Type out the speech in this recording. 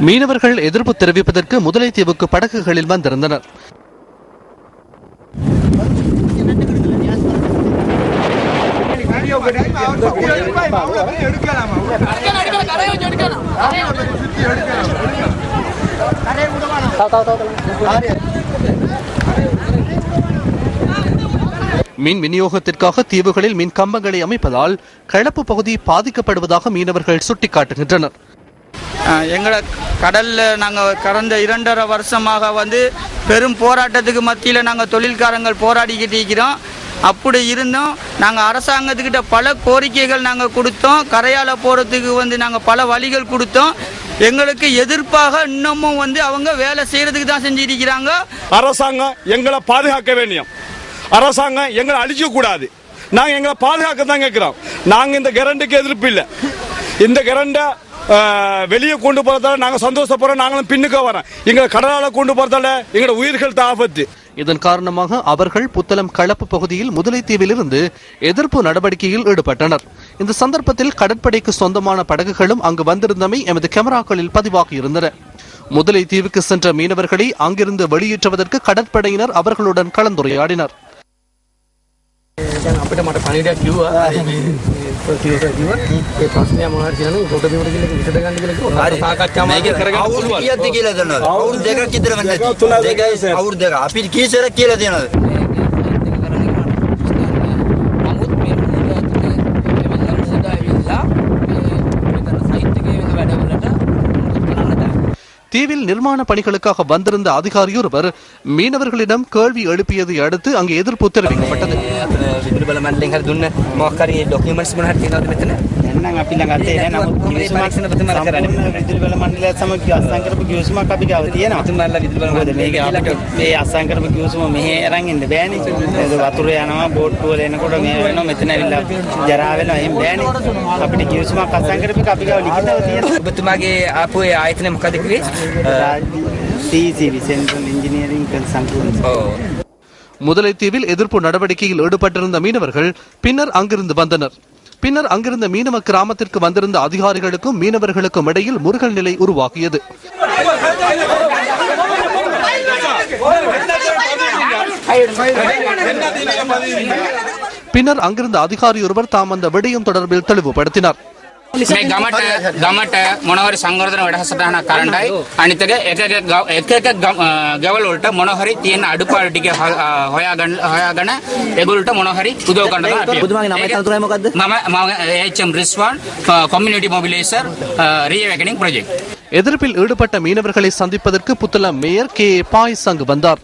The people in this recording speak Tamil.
மீனவர்கள் எதிர்ப்பு தெரிவிப்பதற்கு முதலைத்தீவுக்கு படகுகளில் வந்திருந்தனர். மின் விநியோகத்திற்காக தீவுகளில் மின் கம்பங்களை அமைப்பதால் கிளப்பு பகுதி பாதிக்கப்படுவதாக மீனவர்கள் சுட்டிக்காட்டுகின்றனர். எங்களை கடலில் நாங்கள் கடந்த 2.5 வருஷமாக பெரும் போராட்டத்துக்கு மத்தியில் நாங்கள் தொழில்காரங்கள் போராடிக்கிட்டு இருக்கிறோம். அப்படி இருந்தோம் நாங்கள் அரசாங்கத்துக்கிட்ட பல கோரிக்கைகள் நாங்கள் கொடுத்தோம். கரையால் போகிறதுக்கு நாங்கள் பல வழிகள் கொடுத்தோம். எங்களுக்கு எதிர்ப்பாக இன்னமும் அவங்க வேலை செய்யறதுக்கு தான் செஞ்சிருக்கிறாங்க. அரசாங்கம் எங்களை பாதுகாக்க வேண்டியும், அரசாங்கம் எங்களை அழிக்க கூடாது. நாங்கள் எங்களை பாதுகாக்க தான் கேட்கிறோம். நாங்கள் இந்த கரண்டுக்கு எதிர்ப்பு இல்லை. இந்த கரண்டை வெளியே கொண்டு போறதால நாங்கள் சந்தோஷப்படுறோம். நாங்களும் பின்னுக்க வரோம். எங்களை கடலால கொண்டு போறதால எங்களோட உயிர்கள் ஆபத்து. இதன் காரணமாக அவர்கள் புத்தளம் களப்பு பகுதியில் முதலைத்தீவிலிருந்து எதிர்ப்பு நடவடிக்கையில் ஈடுபட்டனர். இந்த சந்தர்ப்பத்தில் கடற்படைக்கு சொந்தமான படகுகளும் அங்கு வந்திருந்தமை எமது கேமராக்களில் பதிவாகி இருந்தன. முதலைத்தீவுக்கு சென்ற மீனவர்களை அங்கிருந்து வெளியேற்றுவதற்கு கடற்படையினர் அவர்களுடன் கலந்துரையாடினர். தீவில் நிர்மாண பணிகளுக்காக வந்திருந்த அதிகாரியொருவர் மீனவர்களிடம் கேள்வி எழுப்பியதை அடுத்து அங்கு எதிர்ப்பு தெரிவிக்கப்பட்டது. முதலைத்தீவில் எதிர்ப்பு நடவடிக்கையில் ஈடுபட்டிருந்த மீனவர்கள் பின்னர் அங்கிருந்து வந்தனர். பின்னர் அங்கிருந்த மீனவ கிராமத்திற்கு வந்திருந்த அதிகாரிகளுக்கும் மீனவர்களுக்கும் இடையில் முருகல் நிலை உருவாகியது. பின்னர் அங்கிருந்த அதிகாரி ஒருவர் தாம் அந்த விடயம் தொடர்பில் தெளிவுபடுத்தினார். ගමට මොනවරි සංවර්ධන වැඩසටහනක් කරන්නයි අනිත් එක එක ගෙවල් වලට මොනවරි තියෙන අඩුපාඩු ටික හොයාගෙන ඒගොල්ලන්ට මොනවරි උදව් කරන්න අපි පුදුමාගේ නම තනතුරයි මොකද්ද මම HM රිස්වාන් කමියුනිටි මොබිලයිසර් ரீஅவேக்கனிங் ப்ராஜெக்ட். எதிர்ப்பில் ஈடுபட்ட மீனவர்களை சந்திப்பதற்கு புத்தளம் மேயர் கே பாய்ஸ் அங்கு வந்தார்.